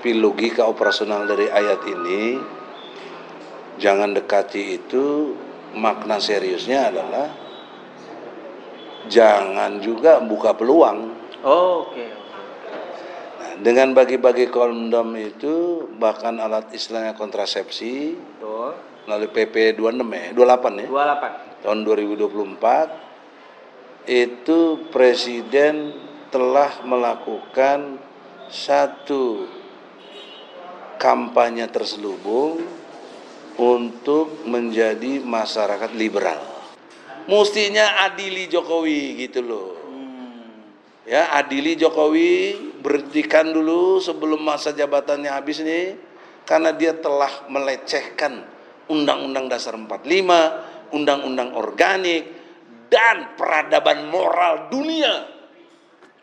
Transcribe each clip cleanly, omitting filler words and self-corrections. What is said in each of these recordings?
Tapi logika operasional dari ayat ini, jangan dekati itu, makna seriusnya adalah jangan juga buka peluang. Oke. Nah, dengan bagi-bagi kondom itu, bahkan alat istilahnya kontrasepsi, Betul. melalui PP 28 ya, 28. tahun 2024, itu Presiden telah melakukan satu kampanye terselubung untuk menjadi masyarakat liberal. Mustinya adili Jokowi gitu loh. Ya, adili Jokowi, berhentikan dulu sebelum masa jabatannya habis nih, karena dia telah melecehkan Undang-Undang Dasar 45, Undang-Undang Organik, dan peradaban moral dunia.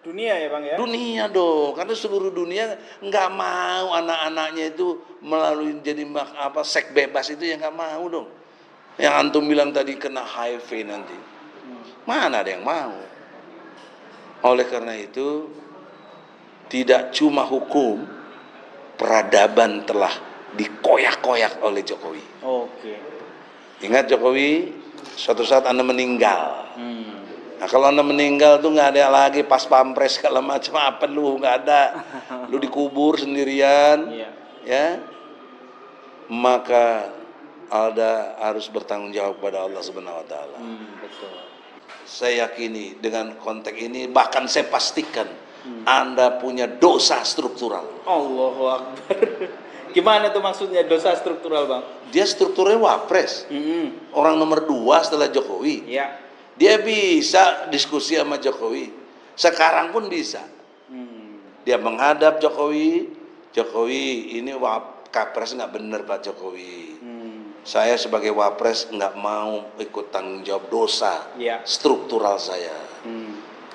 Dunia ya Bang ya? Dunia dong, karena seluruh dunia nggak mau anak-anaknya itu melalui jadi seks bebas itu, yang nggak mau dong. Yang antum bilang tadi kena HIV nanti, mana ada yang mau? Oleh karena itu, tidak cuma hukum, peradaban telah dikoyak-koyak oleh Jokowi. Oke. Ingat Jokowi, suatu saat Anda meninggal. Nah kalau Anda meninggal tuh nggak ada lagi pas pampres segala macam, apa lu nggak ada, lu dikubur sendirian, ya, maka Anda harus bertanggung jawab pada Allah Subhanahu Wa Taala. Betul. Saya yakini dengan konteks ini, bahkan saya pastikan Anda punya dosa struktural. Allahu Akbar. Gimana tuh maksudnya dosa struktural Bang? Dia strukturnya wapres, orang nomor 2 setelah Jokowi. Ya. Dia bisa diskusi sama Jokowi. Sekarang pun bisa. Dia menghadap Jokowi. Jokowi, ini Kapres nggak bener Pak Jokowi. Saya sebagai Wapres nggak mau ikut tanggung jawab dosa struktural saya.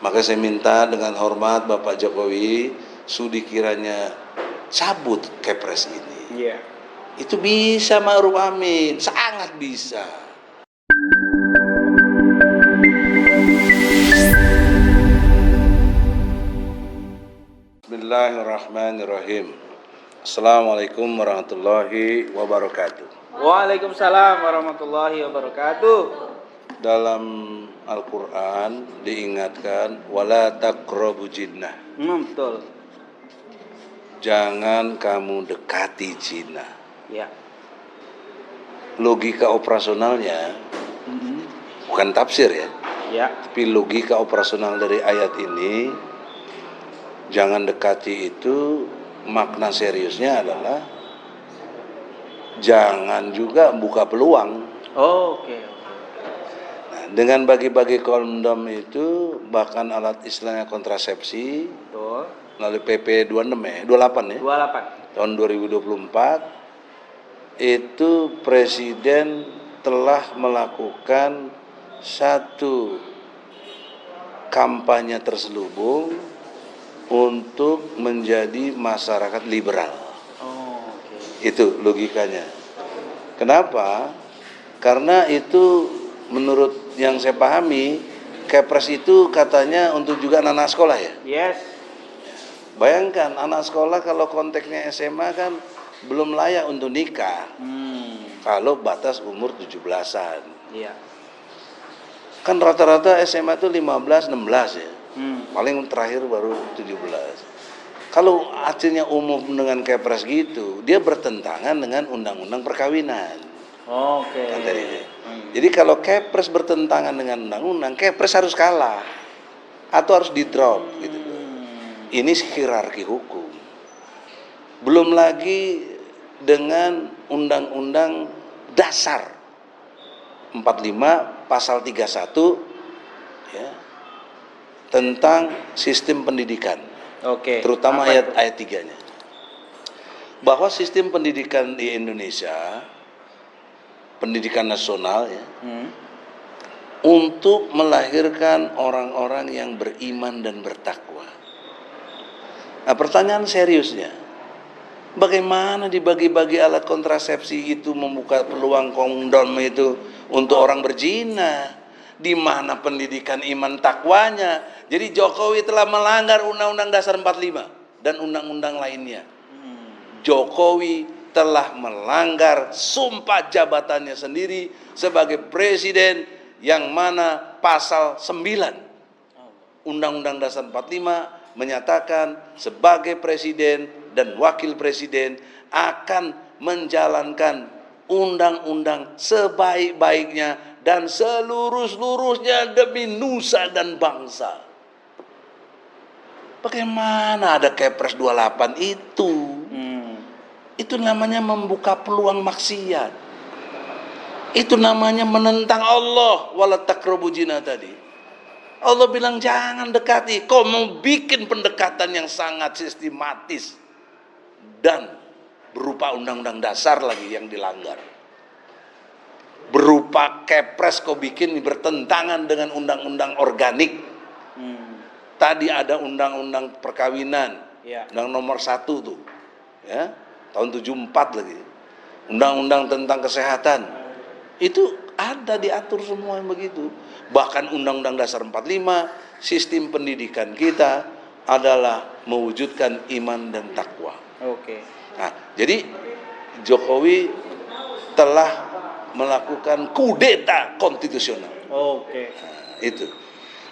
Maka saya minta dengan hormat Bapak Jokowi, sudi kiranya cabut Kepres ini. Itu bisa ma'ruf amin, sangat bisa. Bismillahirrahmanirrahim. Assalamualaikum warahmatullahi wabarakatuh. Waalaikumsalam warahmatullahi wabarakatuh. Dalam Al-Quran diingatkan, wala taqrabu jinnah. Betul. Jangan kamu dekati zina. Ya. Logika operasionalnya, bukan tafsir ya, tapi logika operasional dari ayat ini, jangan dekati itu, makna seriusnya adalah jangan juga buka peluang. Oke. Nah, dengan bagi-bagi kondom itu, bahkan alat istilahnya kontrasepsi, Betul. melalui PP 28 ya, 28. tahun 2024, itu Presiden telah melakukan satu kampanye terselubung untuk menjadi masyarakat liberal. Itu logikanya. Kenapa? Karena itu menurut yang saya pahami, Kepres itu katanya untuk juga anak sekolah ya. Yes. Bayangkan anak sekolah kalau konteksnya SMA kan belum layak untuk nikah. Kalau batas umur 17-an. Iya. Kan rata-rata SMA itu 15-16 ya. Paling terakhir baru 17. Kalau hasilnya umum dengan Kepres gitu, dia bertentangan dengan undang-undang perkawinan. Oke. Jadi kalau Kepres bertentangan dengan undang-undang, Kepres harus kalah atau harus di-drop gitu. Ini hierarki hukum. Belum lagi dengan Undang-Undang Dasar 45 pasal 31 ya, tentang sistem pendidikan. Oke. Terutama ayat 3-nya. Bahwa sistem pendidikan di Indonesia, pendidikan nasional ya, untuk melahirkan orang-orang yang beriman dan bertakwa. Nah, pertanyaan seriusnya, bagaimana dibagi-bagi alat kontrasepsi itu membuka peluang kondom itu untuk orang berzina? Di mana pendidikan iman takwanya? Jadi Jokowi telah melanggar Undang-Undang Dasar 45 dan undang-undang lainnya. Jokowi telah melanggar sumpah jabatannya sendiri sebagai presiden, yang mana pasal 9 Undang-Undang Dasar 45 menyatakan sebagai presiden dan wakil presiden akan menjalankan undang-undang sebaik-baiknya dan seluruh-seluruhnya demi nusa dan bangsa. Bagaimana ada Kepres 28 itu? Itu namanya membuka peluang maksiat. Itu namanya menentang Allah. Wala taqrabu zina tadi. Allah bilang jangan dekati. Kau mau bikin pendekatan yang sangat sistematis dan berupa undang-undang dasar lagi yang dilanggar. Berupa Kepres kau bikin bertentangan dengan undang-undang organik. Tadi ada undang-undang perkawinan, undang nomor 1 tuh, ya, tahun 74 lagi. Undang-undang tentang kesehatan. Itu ada diatur semua yang begitu. Bahkan Undang-Undang Dasar 45, sistem pendidikan kita adalah mewujudkan iman dan takwa. Oke. Nah, jadi Jokowi telah melakukan kudeta konstitusional. Oke. Nah, itu.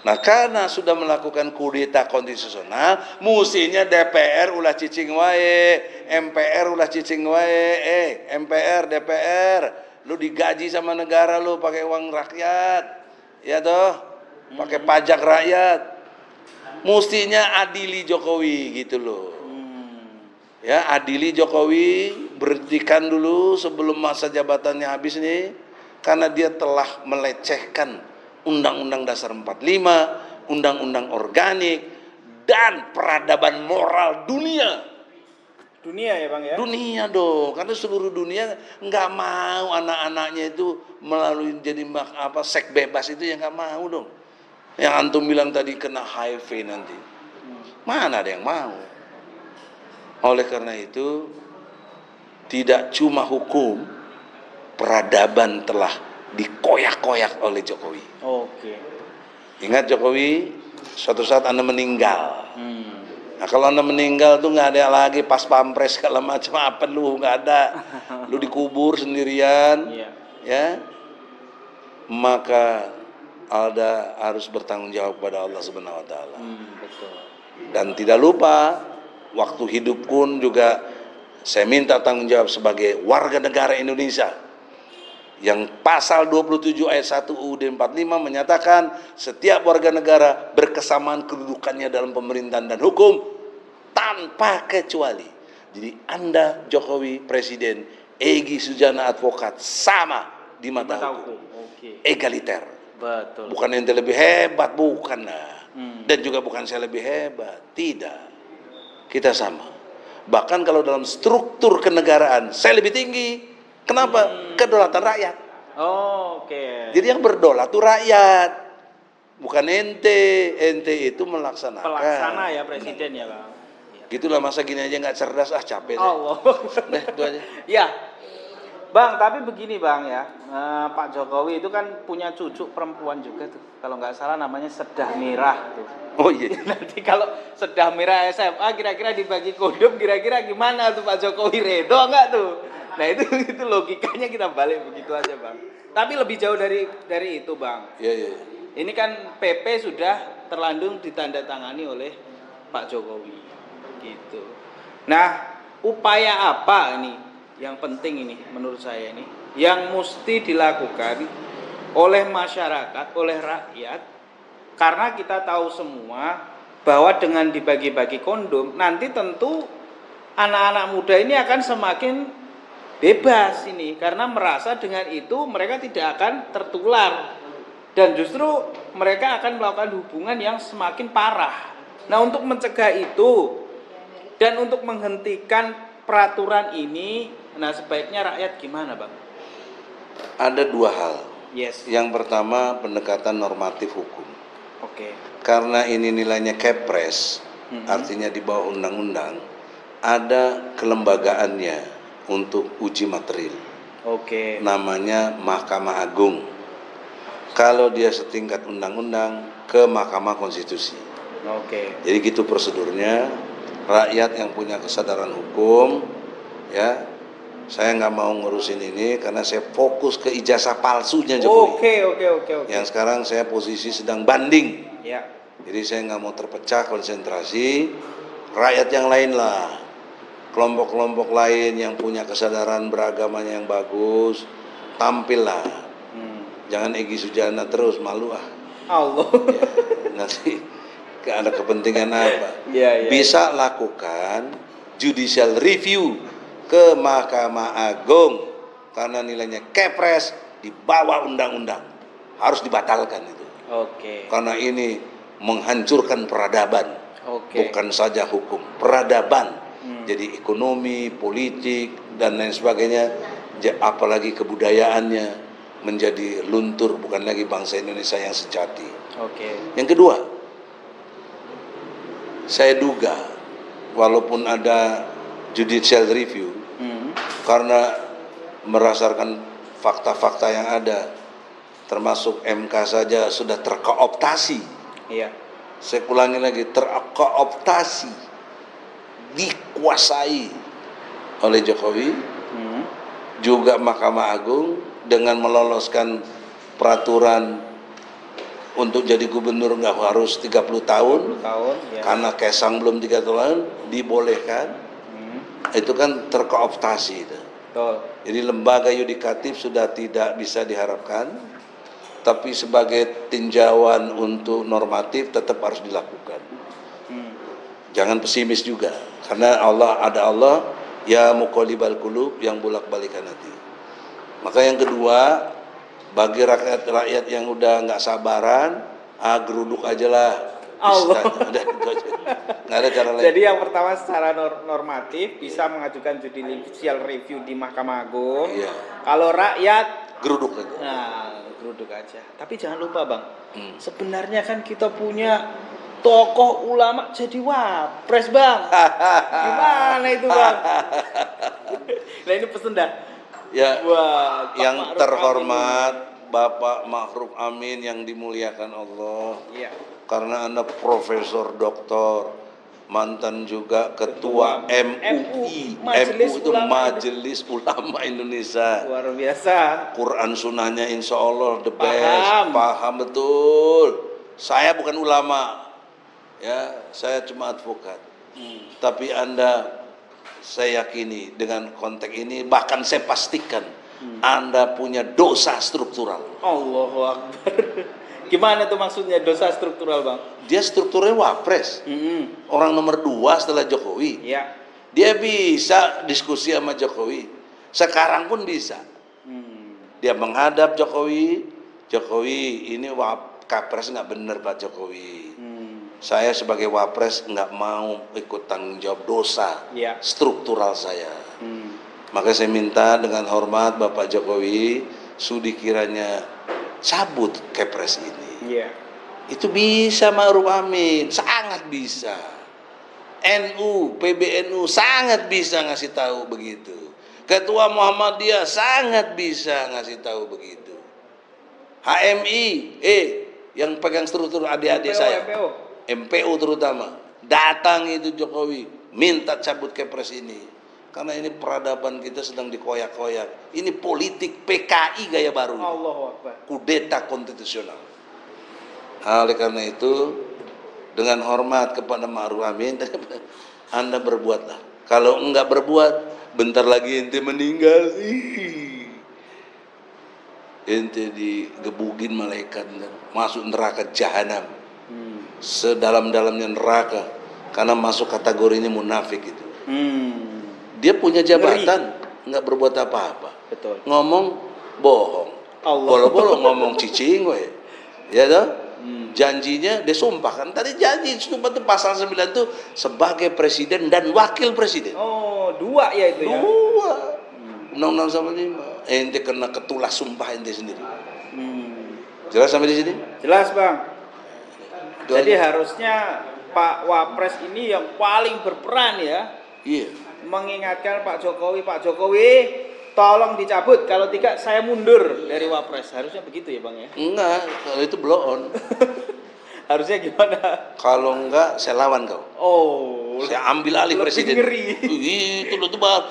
Nah, karena sudah melakukan kudeta konstitusional, musinya DPR ulah cicing wae, MPR ulah cicing wae, MPR, DPR, lu digaji sama negara lu pakai uang rakyat, ya toh, pakai pajak rakyat, mustinya adili Jokowi gitu loh. Ya, adili Jokowi, berhentikan dulu sebelum masa jabatannya habis nih, karena dia telah melecehkan Undang-Undang Dasar 45, Undang-Undang Organik, dan peradaban moral dunia. Dunia ya Bang ya? Dunia dong, karena seluruh dunia nggak mau anak-anaknya itu melalui jadi seks bebas itu, yang nggak mau dong. Yang antum bilang tadi kena HIV nanti, mana ada yang mau? Oleh karena itu, tidak cuma hukum, peradaban telah dikoyak-koyak oleh Jokowi. Oke. Ingat Jokowi, suatu saat Anda meninggal. Nah, kalau Anda meninggal tuh nggak ada lagi pas pampres segala macam apa lu, nggak ada. Lu dikubur sendirian, ya. Maka Anda harus bertanggung jawab kepada Allah Subhanahu wa taala. Betul. Dan tidak lupa, waktu hidup pun juga saya minta tanggung jawab sebagai warga negara Indonesia. Yang pasal 27 ayat 1 UUD 45 menyatakan setiap warga negara berkesamaan kedudukannya dalam pemerintahan dan hukum tanpa kecuali. Jadi Anda Jokowi Presiden, Egy Sujana advokat, sama di mata hukum. Egaliter. Betul. Bukan ente lebih hebat, bukan lah. Dan juga bukan saya lebih hebat, tidak. Kita sama. Bahkan kalau dalam struktur kenegaraan saya lebih tinggi. Kenapa? Kedaulatan rakyat. Oke. Jadi yang berdaulat itu rakyat, bukan ente. Ente itu melaksanakan. Pelaksana ya presiden ya Bang. Gitulah, masa gini aja nggak cerdas, capek. Allah. Deh, itu aja. Ya, Bang. Tapi begini Bang ya, Pak Jokowi itu kan punya cucu perempuan juga tuh. Kalau nggak salah namanya Sedah Merah tuh. Oh iya. Nanti kalau Sedah Merah SMA kira-kira dibagi kondom, kira-kira gimana tuh Pak Jokowi, redo nggak tuh? Nah itu logikanya kita balik begitu aja Bang. Tapi lebih jauh dari itu Bang. Iya. Ini kan PP sudah terlandung ditandatangani oleh Pak Jokowi, gitu. Nah, upaya apa ini yang penting ini menurut saya ini yang mesti dilakukan oleh masyarakat, oleh rakyat, karena kita tahu semua bahwa dengan dibagi-bagi kondom nanti tentu anak-anak muda ini akan semakin bebas ini, karena merasa dengan itu mereka tidak akan tertular dan justru mereka akan melakukan hubungan yang semakin parah. Nah, untuk mencegah itu dan untuk menghentikan peraturan ini, nah sebaiknya rakyat gimana Bang? Ada dua hal. Yes. Yang pertama, pendekatan normatif hukum. Oke. Karena ini nilainya Kepres, artinya di bawah undang-undang, ada kelembagaannya untuk uji material. Oke. Namanya Mahkamah Agung. Kalau dia setingkat undang-undang, ke Mahkamah Konstitusi. Oke. Jadi gitu prosedurnya. Rakyat yang punya kesadaran hukum Ya, saya nggak mau ngurusin ini karena saya fokus ke ijazah palsunya Jokowi. Oke. Yang sekarang saya posisi sedang banding. Ya. Jadi saya nggak mau terpecah konsentrasi. Rakyat yang lain lah, kelompok-kelompok lain yang punya kesadaran beragamanya yang bagus, tampillah. Jangan Egy Sujana terus, malu ah. Allah. Ya, nanti gak ada kepentingan apa. Ya. Bisa lakukan judicial review ke Mahkamah Agung karena nilainya kepres di bawah undang-undang, harus dibatalkan itu. Oke. Karena ini menghancurkan peradaban, bukan saja hukum, peradaban. Jadi ekonomi, politik dan lain sebagainya, apalagi kebudayaannya menjadi luntur, bukan lagi bangsa Indonesia yang sejati. Oke. Yang kedua, saya duga walaupun ada judicial review, karena berdasarkan fakta-fakta yang ada, termasuk MK saja sudah terkooptasi. Iya. Saya ulangi lagi, terkooptasi, dikuasai oleh Jokowi. Juga Mahkamah Agung dengan meloloskan peraturan untuk jadi gubernur nggak harus 30 tahun, Ya. karena Kaisang belum 3 tahun dibolehkan. Itu kan terkooptasi itu. Betul. Jadi lembaga yudikatif sudah tidak bisa diharapkan, tapi sebagai tinjauan untuk normatif tetap harus dilakukan. Jangan pesimis juga, karena ada Allah ya muqallibal qulub, yang bolak-balikan hati. Maka yang kedua, bagi rakyat yang udah nggak sabaran, geruduk aja lah. Allah. Nggak ada cara lain. Jadi yang pertama secara normatif bisa mengajukan judicial review di Mahkamah Agung. Iya. Kalau rakyat Geruduk aja. nah, geruduk aja. Tapi jangan lupa Bang, sebenarnya kan kita punya tokoh ulama jadi wapres Bang. Gimana itu Bang? Nah ini pesen dah. Ya, Wah, Pak yang Ma'ruf terhormat Bapak Ma'ruf Amin yang dimuliakan Allah. Iya. Karena Anda profesor doktor, mantan juga ketua MUI. Majelis MUI itu Ulama Majelis Ulama Indonesia. Luar biasa. Quran sunnahnya insya Allah the best. Paham betul. Saya bukan ulama, ya, saya cuma advokat. Tapi Anda, saya yakini dengan konteks ini, bahkan saya pastikan Anda punya dosa struktural. Allahu Akbar. Gimana tuh maksudnya dosa struktural Bang? Dia strukturnya wapres, orang nomor 2 setelah Jokowi. Iya. Dia bisa diskusi sama Jokowi, sekarang pun bisa. Dia menghadap Jokowi, Jokowi ini Kapres nggak bener Pak Jokowi. Saya sebagai wapres nggak mau ikut tanggung jawab dosa struktural saya. Maka saya minta dengan hormat Bapak Jokowi, sudi kiranya cabut Kepres ini. Itu bisa Ma'ruf Amin, sangat bisa. NU, PBNU sangat bisa ngasih tahu begitu. Ketua Muhammadiyah sangat bisa ngasih tahu begitu. HMI, yang pegang struktur adik-adik saya, MPO terutama, datang itu Jokowi, minta cabut Kepres ini. Karena ini peradaban kita sedang dikoyak-koyak. Ini politik PKI gaya baru. Allahu Akbar. Kudeta konstitusional. Oleh karena itu, dengan hormat kepada Ma'ruf Amin, Anda berbuatlah. Kalau enggak berbuat, bentar lagi ente meninggal. Ente digebugin malaikat, masuk neraka jahanam. Sedalam-dalamnya neraka, karena masuk kategorinya munafik itu. Dia punya jabatan, nggak berbuat apa-apa. Betul. Ngomong bohong. Bolo-bolo ngomong cicing we. Ya toh? Janjinya dia sumpah kan. Tadi janji sumpah itu pasal 9 itu sebagai presiden dan wakil presiden. Oh, 2 ya itu ya. 2. Undang-undang 5. Ente kena ketulah sumpah ente sendiri. Jelas sampai di sini? Jelas, Bang. Itu Jadi aja. harusnya Pak Wapres ini yang paling berperan ya. Iya. Mengingatkan Pak Jokowi, tolong dicabut, kalau tidak saya mundur dari Wapres. Harusnya begitu ya Bang ya. Enggak, kalau itu blow on. Harusnya gimana? Kalau enggak saya lawan kau. Oh, Saya ambil alih lebih presiden. ngeri.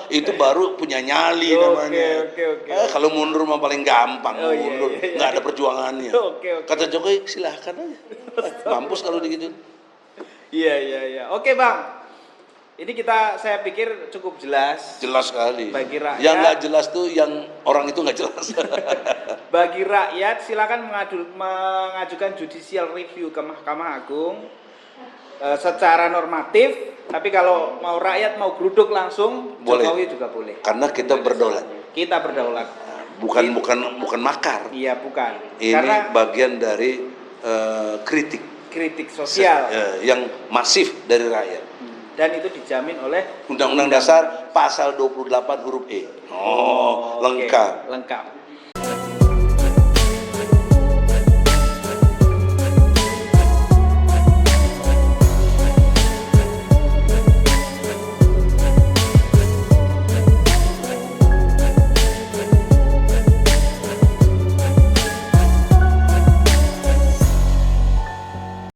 Itu baru punya nyali namanya. Oke. Kalau mundur mah paling gampang Oh, iya, mundur, iya. nggak ada perjuangannya. Oke. Kata Jokowi silahkan aja. Mampus kalau digituin. Iya. Oke, Bang. Ini saya pikir cukup jelas. Jelas sekali. Bagi rakyat. Yang nggak jelas tuh yang orang itu nggak jelas. Bagi rakyat silakan mengajukan judicial review ke Mahkamah Agung secara normatif. Tapi kalau rakyat mau geruduk langsung, Boleh. Jokowi juga boleh. Karena kita berdaulat. Kita berdaulat. Bukan makar. Iya, bukan. Ini Karena bagian dari kritik sosial yang masif dari rakyat. dan itu dijamin oleh Undang-Undang Dasar pasal 28 huruf E. Oke, Lengkap. lengkap.